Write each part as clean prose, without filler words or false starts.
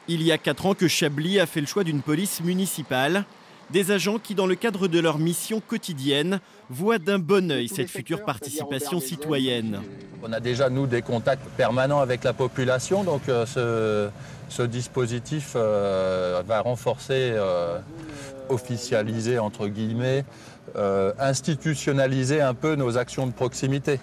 Il y a 4 ans que Chablis a fait le choix d'une police municipale. Des agents qui, dans le cadre de leur mission quotidienne, voient d'un bon œil cette future participation citoyenne. On a déjà, nous, des contacts permanents avec la population, donc ce dispositif va renforcer, officialiser, entre guillemets, institutionnaliser un peu nos actions de proximité.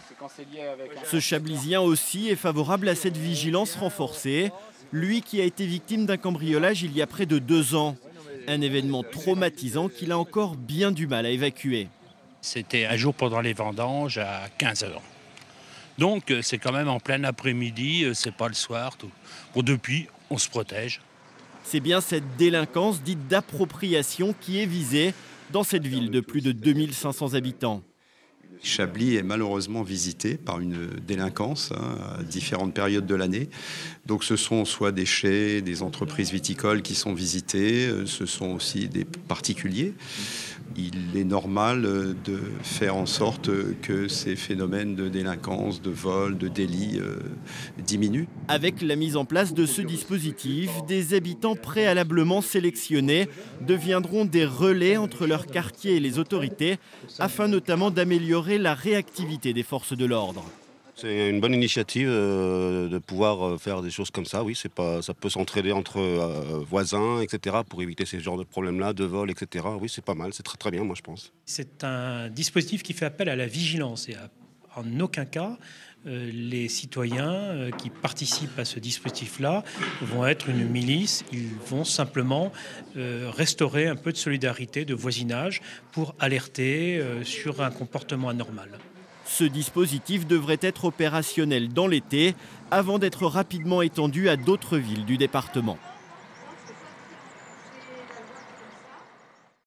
Ce Chablisien aussi est favorable à cette vigilance renforcée, lui qui a été victime d'un cambriolage il y a près de 2 ans. Un événement traumatisant qu'il a encore bien du mal à évacuer. C'était un jour pendant les vendanges à 15 h. Donc c'est quand même en plein après-midi, c'est pas le soir. Tout. Bon, depuis, on se protège. C'est bien cette délinquance dite d'appropriation qui est visée dans cette ville de plus de 2500 habitants. Chablis est malheureusement visité par une délinquance à différentes périodes de l'année. Donc ce sont soit des chais, des entreprises viticoles qui sont visitées, ce sont aussi des particuliers. Il est normal de faire en sorte que ces phénomènes de délinquance, de vol, de délit diminuent. Avec la mise en place de ce dispositif, des habitants préalablement sélectionnés deviendront des relais entre leur quartier et les autorités, afin notamment d'améliorer la réactivité des forces de l'ordre. C'est une bonne initiative de pouvoir faire des choses comme ça. Oui, ça peut s'entraider entre voisins, etc., pour éviter ces genres de problèmes-là, de vol, etc. Oui, c'est pas mal, c'est très très bien, moi je pense. C'est un dispositif qui fait appel à la vigilance et en aucun cas les citoyens qui participent à ce dispositif-là vont être une milice. Ils vont simplement restaurer un peu de solidarité, de voisinage pour alerter sur un comportement anormal. Ce dispositif devrait être opérationnel dans l'été avant d'être rapidement étendu à d'autres villes du département.